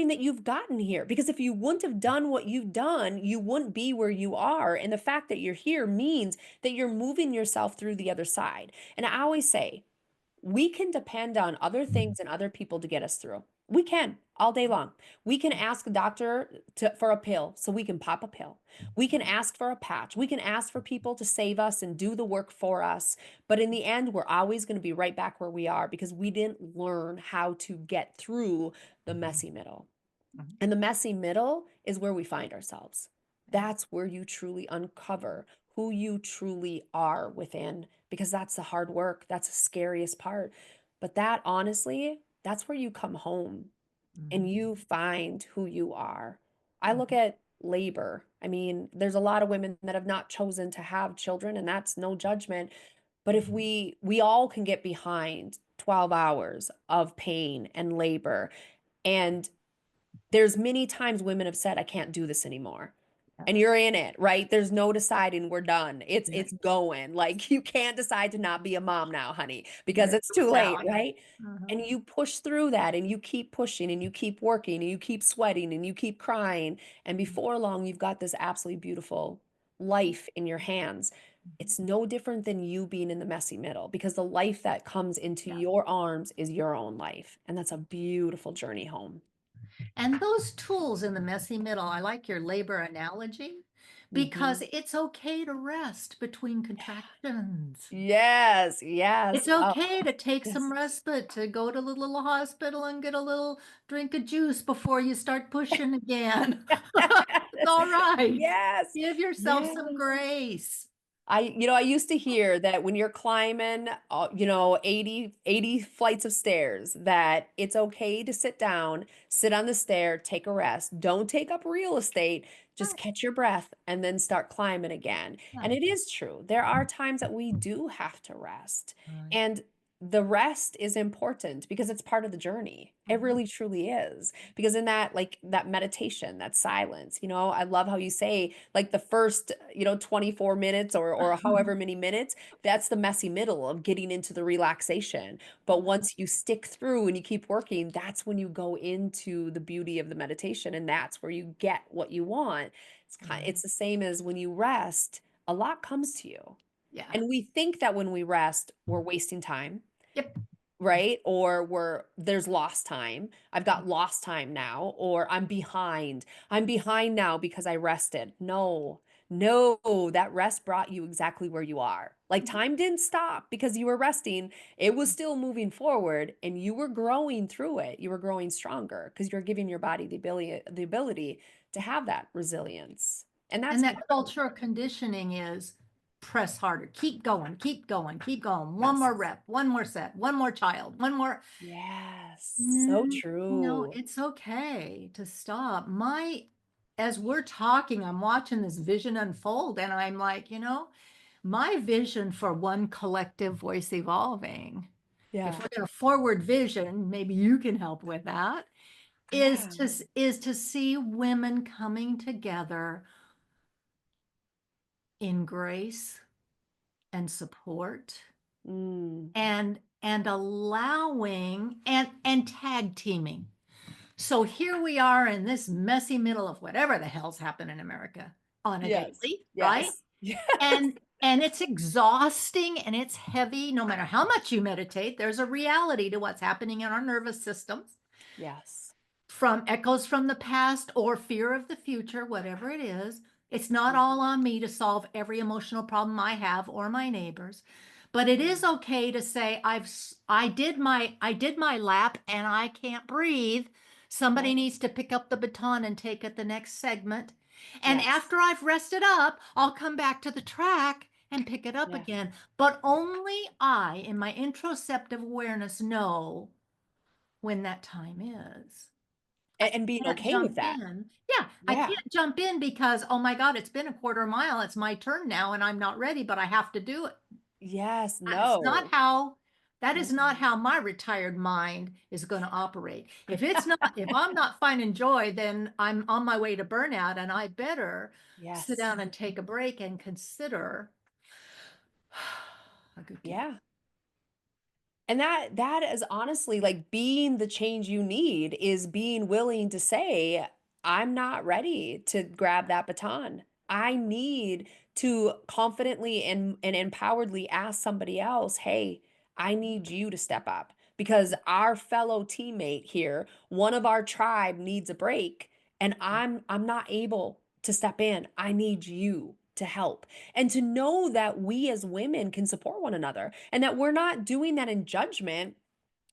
that you've gotten here. Because if you wouldn't have done what you've done, you wouldn't be where you are. And the fact that you're here means that you're moving yourself through the other side. And I always say, we can depend on other things and other people to get us through. We can all day long. We can ask the doctor for a pill so we can pop a pill. We can ask for a patch. We can ask for people to save us and do the work for us. But in the end, we're always going to be right back where we are because we didn't learn how to get through the messy middle. And the messy middle is where we find ourselves. That's where you truly uncover who you truly are within, because that's the hard work. That's the scariest part. But that, honestly, that's where you come home and you find who you are. I look at labor. I mean, there's a lot of women that have not chosen to have children, and that's no judgment. But if we all can get behind 12 hours of pain and labor, and there's many times women have said, I can't do this anymore. And you're in it, right? There's no deciding we're done. It's going. Like you can't decide to not be a mom now, honey, because it's too late, Yeah. right? And you push through that and you keep pushing and you keep working and you keep sweating and you keep crying. And before long, you've got this absolutely beautiful life in your hands. It's no different than you being in the messy middle because the life that comes into Yeah. your arms is your own life. And that's a beautiful journey home. And those tools in the messy middle, I like your labor analogy because Mhm. it's okay to rest between contractions. Yes, yes. It's Oh, okay to take some yes. respite, to go to the little hospital and get a little drink of juice before you start pushing again. It's all right. Yes. Give yourself some Yes. grace. I used to hear that when you're climbing, 80 flights of stairs, that it's okay to sit down, sit on the stair, take a rest. Don't take up real estate. Just Right, catch your breath and then start climbing again. And right, it is true. There are times that we do have to rest. right. And the rest is important because it's part of the journey. It Mhm. really truly is. Because in that, like that meditation, that silence, I love how you say like the first, 24 minutes or however many minutes, that's the messy middle of getting into the relaxation. But once you stick through and you keep working, that's when you go into the beauty of the meditation and that's where you get what you want. It's Mhm. the same as when you rest. a lot comes to you. Yeah. And we think that when we rest, we're wasting time, Yep. right? Or there's lost time. I've got lost time now, or I'm behind. I'm behind now because I rested. No, no, that rest brought you exactly where you are. Like Mhm. time didn't stop because you were resting. It was still moving forward and you were growing through it. You were growing stronger because you're giving your body the ability to have that resilience. And And that's that important. cultural conditioning is press harder, keep going, keep going, keep going. One Yes. more rep, one more set, one more child, one more. Yes. So No, true. it's okay to stop. As we're talking, I'm watching this vision unfold, and I'm like, my vision for one collective voice evolving, if Yeah. we're going to forward vision, maybe you can help with that, Yeah. is to see women coming together in grace and support Mm. and allowing and tag teaming. So here we are in this messy middle of whatever the hell's happened in America on a Yes. daily, right? Yes. Yes. And it's exhausting and it's heavy. No matter how much you meditate, there's a reality to what's happening in our nervous systems, Yes. from echoes from the past or fear of the future, whatever it is. It's not Mhm. all on me to solve every emotional problem I have or my neighbors, but it Yeah. is okay to say I did my lap and I can't breathe. Yeah. Somebody needs to pick up the baton and take it the next segment. And Yes. after I've rested up, I'll come back to the track and pick it up Yeah. again. But only I, in my introspective awareness, know when that time is. I And being can't okay with jump that. in. Yeah, I Yeah. can't jump in because, oh my God, it's been a quarter mile. It's my turn now and I'm not ready, but I have to do it. Yes. That's not No. how, that is not Mm-mm. how my retired mind is going to operate. If I'm not finding joy, then I'm on my way to burnout and I better sit Yes. down and take a break and consider a good deal. Yeah. And that is honestly like being the change you need is being willing to say, I'm not ready to grab that baton. I need to confidently and empoweredly ask somebody else, hey, I need you to step up because our fellow teammate here, one of our tribe needs a break and I'm not able to step in. I need you to help and to know that we as women can support one another and that we're not doing that in judgment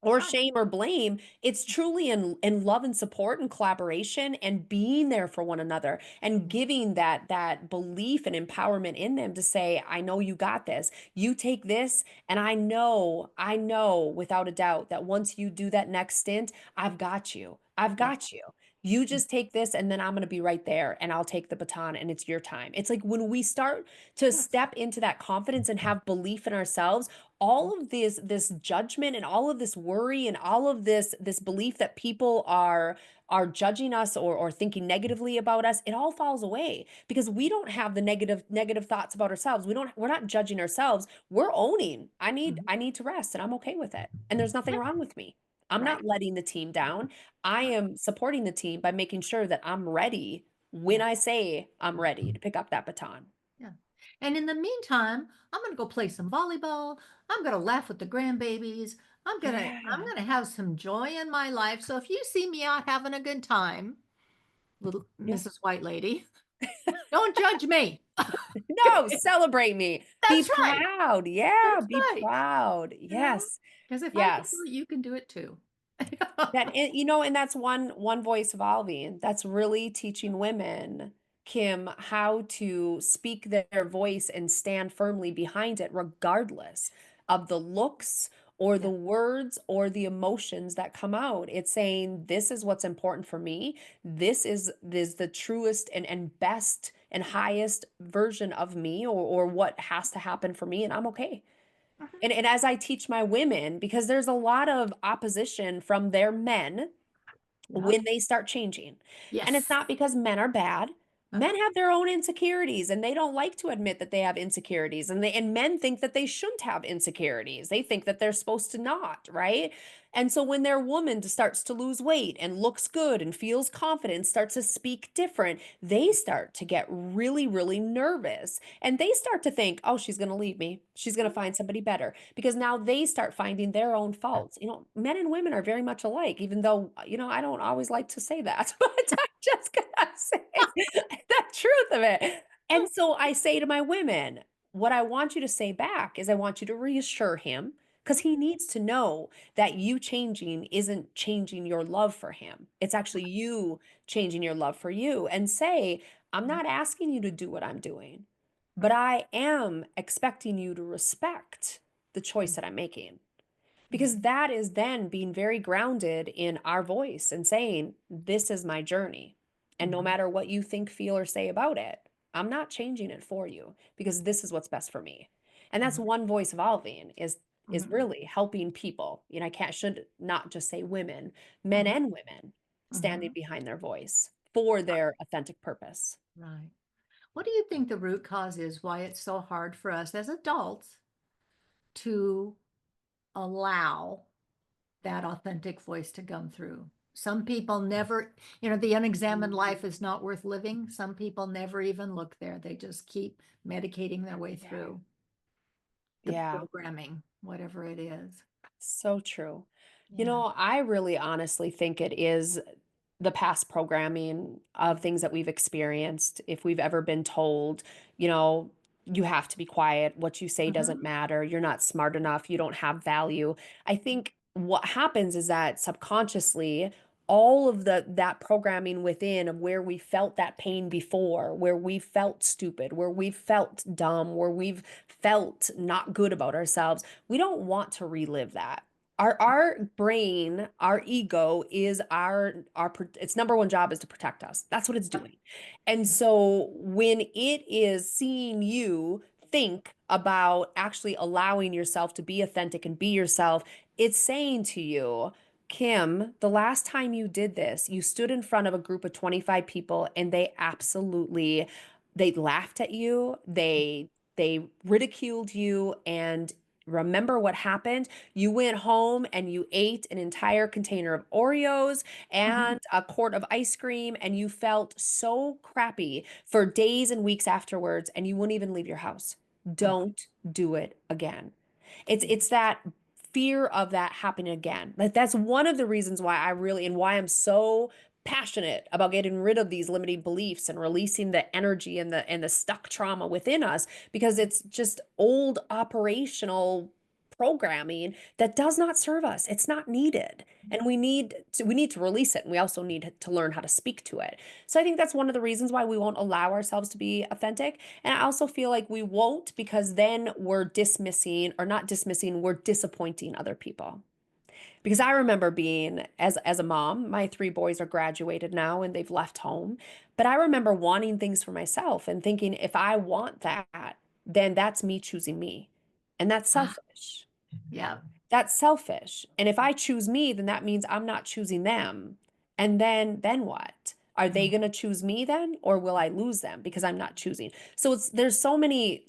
or Right. shame or blame. It's truly in love and support and collaboration and being there for one another and giving that belief and empowerment in them to say, I know you got this. You take this and I know without a doubt that once you do that next stint, I've got you. I've Yeah. got you. You just take this and then I'm going to be right there and I'll take the baton and it's your time. It's like when we start to Yes. step into that confidence and have belief in ourselves, all of this judgment and all of this worry and all of this belief that people are judging us or thinking negatively about us, it all falls away because we don't have the negative thoughts about ourselves. We're not judging ourselves. We're owning, I need Mhm. I need to rest and I'm okay with it. And there's nothing Yeah. wrong with me. I'm Right. not letting the team down. I am supporting the team by making sure that I'm ready when Yeah. I say I'm ready to pick up that baton. Yeah. And in the meantime, I'm going to go play some volleyball. I'm going to laugh with the grandbabies. I'm Yeah. going to have some joy in my life. So if you see me out having a good time, little Yeah. Mrs. White Lady, don't judge me. No, celebrate me. Be That's right. proud. Yeah, That's be right. proud. Yes. Because if I can do Yes. it, you can do it too. And that's one voice evolving. That's really teaching women, Kim, how to speak their voice and stand firmly behind it, regardless of the looks or the Yeah. words or the emotions that come out. It's saying, this is what's important for me. This is the truest and best and highest version of me or what has to happen for me, and I'm okay. Mhm. And as I teach my women, because there's a lot of opposition from their men Yep. when they start changing. And it's Yes. not because men are bad. Men have their own insecurities and they don't like to admit that they have insecurities, and men think that they shouldn't have insecurities. They think that they're supposed to not, right? And so when their woman starts to lose weight and looks good and feels confident, starts to speak different, they start to get really, really nervous. And they start to think, oh, she's going to leave me. She's going to find somebody better. Because now they start finding their own faults. Men and women are very much alike, even though, I don't always like to say that, but I'm just going to say the truth of it. And so I say to my women, what I want you to say back is I want you to reassure him, because he needs to know that you changing isn't changing your love for him. It's actually you changing your love for you. And say, I'm not asking you to do what I'm doing, but I am expecting you to respect the choice that I'm making. Because that is then being very grounded in our voice and saying, this is my journey. And no matter what you think, feel, or say about it, I'm not changing it for you because this is what's best for me. And that's one voice evolving is really helping people. Should not just say women, men and women standing behind their voice for their authentic purpose. Right. What do you think the root cause is why it's so hard for us as adults to allow that authentic voice to come through? Some people never, the unexamined life is not worth living. Some people never even look there. They just keep medicating their way through the Yeah. programming, whatever it is. So true. Yeah. I really honestly think it is the past programming of things that we've experienced. If we've ever been told, you know, you have to be quiet, what you say doesn't matter, you're not smart enough, you don't have value. I think what happens is that subconsciously, all of that programming within of where we felt that pain before, where we felt stupid, where we felt dumb, where we've felt not good about ourselves, we don't want to relive that. Our brain, our ego is its number one job is to protect us. That's what it's doing. And so when it is seeing you think about actually allowing yourself to be authentic and be yourself, it's saying to you, Kim, the last time you did this, you stood in front of a group of 25 people and they laughed at you, they ridiculed you, and remember what happened? You went home and you ate an entire container of Oreos and a quart of ice cream, and you felt so crappy for days and weeks afterwards, and you wouldn't even leave your house. Don't do it again. It's that fear of that happening again. Like that's one of the reasons why why I'm so passionate about getting rid of these limiting beliefs and releasing the energy and the stuck trauma within us, because it's just old operational programming that does not serve us. It's not needed. And we need to release it, and we also need to learn how to speak to it. So I think that's one of the reasons why we won't allow ourselves to be authentic. And I also feel like we won't, because then we're dismissing, or not dismissing, we're disappointing other people. Because I remember being as a mom, my three boys are graduated now and they've left home, but I remember wanting things for myself and thinking, if I want that, then that's me choosing me. And that's selfish. Yeah. That's selfish. And if I choose me, then that means I'm not choosing them. And then what? Are they going to choose me then, or will I lose them because I'm not choosing? So there's so many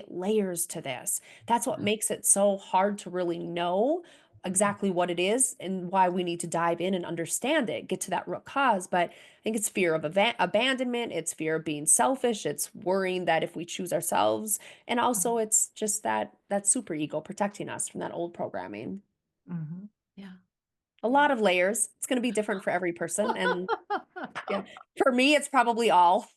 layers to this. That's what makes it so hard to really know exactly what it is and why we need to dive in and understand it, get to that root cause. But I think it's fear of abandonment, it's fear of being selfish, it's worrying that if we choose ourselves, and also it's just that super ego protecting us from that old programming. Yeah. A lot of layers. It's going to be different for every person. And yeah, for me, it's probably all.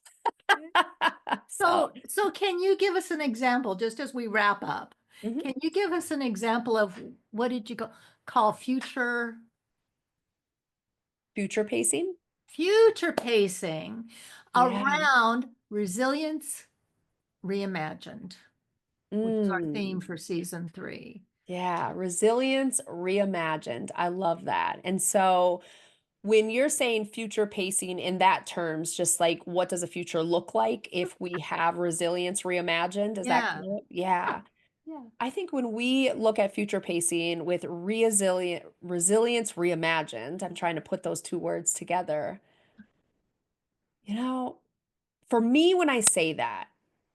So, So can you give us an example, just as we wrap up? mhm. Can you give us an example of what did you call Future pacing. future pacing Yeah. around resilience reimagined, which is our theme Mm. for season 3? Yeah. Resilience reimagined. I love that. And so when you're saying future pacing in that terms, just like what does a future look like if we have resilience reimagined? Is that Yeah. kind of, yeah. Yeah. I think when we look at future pacing with resilience reimagined, I'm trying to put those two words together. You know, for me, when I say that,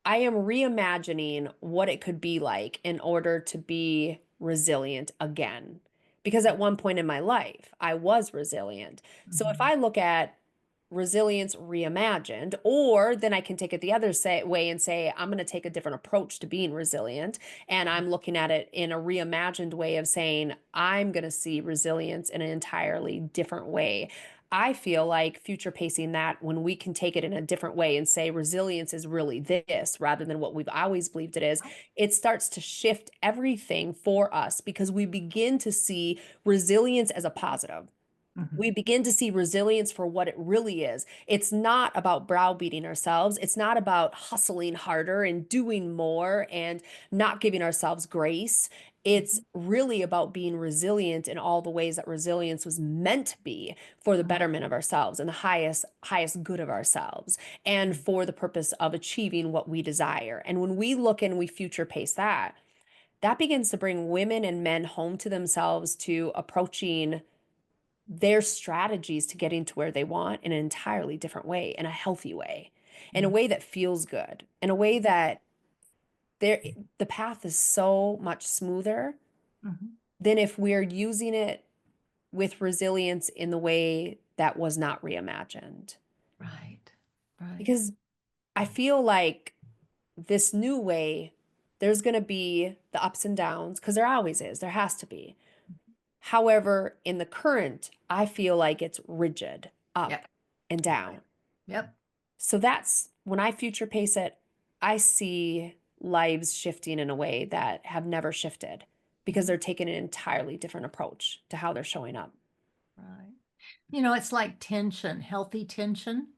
I am reimagining what it could be like in order to be resilient again. Because at one point in my life, I was resilient. So if Mhm. I look at resilience reimagined, or then I can take it the other way and say, I'm going to take a different approach to being resilient. And I'm looking at it in a reimagined way of saying, I'm going to see resilience in an entirely different way. I feel like future pacing that when we can take it in a different way and say resilience is really this rather than what we've always believed it is, it starts to shift everything for us because we begin to see resilience as a positive. Mhm. We begin to see resilience for what it really is. It's not about browbeating ourselves. It's not about hustling harder and doing more and not giving ourselves grace. It's Mhm. really about being resilient in all the ways that resilience was meant to be for the betterment of ourselves and the highest good of ourselves and Mhm. for the purpose of achieving what we desire. And when we look and we future pace that, that begins to bring women and men home to themselves to approaching their strategies to getting to where they want in an entirely different way, in a healthy way, in a Mhm. way that feels good, in a way that there the path is so much smoother Mhm. than if we're using it with resilience in the way that was not reimagined. Right. Right. Because I feel like this new way, there's going to be the ups and downs, because there always is, there has to be. However, in the current, I feel like it's rigid, up Yep. and Right. down. Yep. So that's when I future pace it, I see lives shifting in a way that have never shifted because Mhm. they're taking an entirely different approach to how they're showing up. Right. It's like tension, healthy tension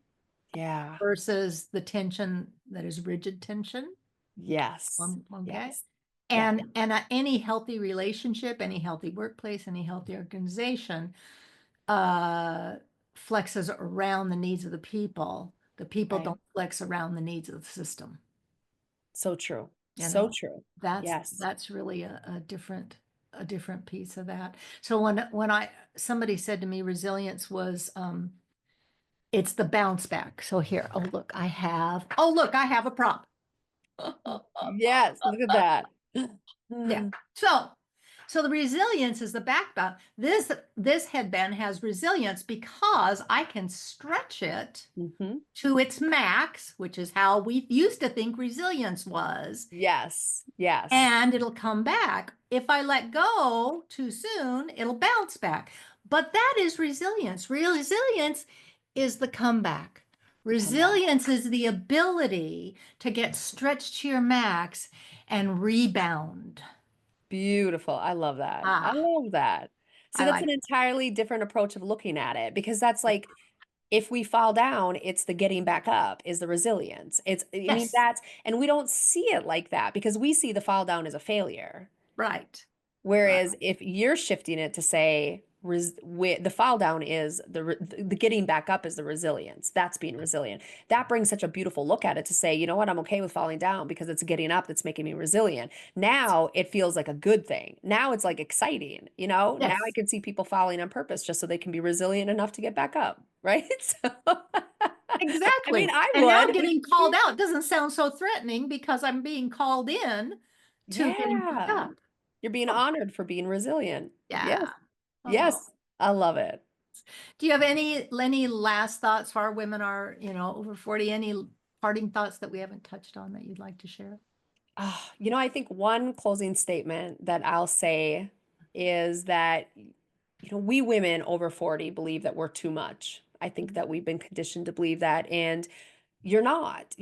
Yeah. versus the tension that is rigid tension. Yes. Okay. Yes. Yeah. And any healthy relationship, any healthy workplace, any healthy organization, uh, flexes around the needs of the people. The people Right. don't flex around the needs of the system. So true. You So know, true. that's Yes. that's really a different piece of that. So when I somebody said to me resilience was it's the bounce back. So here, oh look, I have a prop. Yes. Look at that. Yeah. Mm-hmm. So the resilience is the backbone. This headband has resilience because I can stretch it to its max, which is how we used to think resilience was, Yes. Yes. and it'll come back. If I let go too soon, it'll bounce back. But that is resilience. Resilience is the comeback. The comeback. Resilience is the ability to get stretched to your max and rebound. Beautiful. I love that. I Ah, love that. See, I that's like an entirely different approach of looking at it because that's like if we fall down, it's the getting back up, is the resilience. I mean, yes, that's, and we don't see it like that because we see the fall down as a failure. right, right. Whereas if you're shifting it to say, the fall down is the getting back up is the resilience. That's being resilient. That brings such a beautiful look at it to say, you know what, I'm okay with falling down because it's getting up that's making me resilient. Now it feels like a good thing. Now it's like exciting, you know? Now I Yes, can see people falling on purpose just so they can be resilient enough to get back up, right? So, I mean, exactly. I And now would. getting called out doesn't sound so threatening because I'm being called in to getting back Yeah. up. You're being Oh, honored for being resilient. Yes. yeah. Oh. Yes. I love it. Do you have any last thoughts for our women are, over 40, any parting thoughts that we haven't touched on that you'd like to share? I think one closing statement that I'll say is that, we women over 40 believe that we're too much. I think that we've been conditioned to believe that. And you're not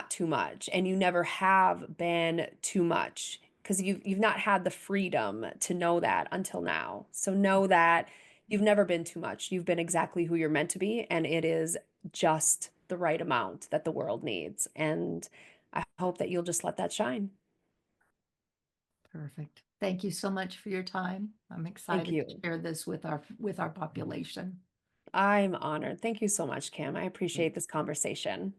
too much. And you never have been too much because you've not had the freedom to know that until now. So know that you've never been too much. You've been exactly who you're meant to be. And it is just the right amount that the world needs. And I hope that you'll just let that shine. Perfect. Thank you so much for your time. I'm Thank excited to you. share this with our population. I'm honored. Thank you so much, Kim. I appreciate this conversation.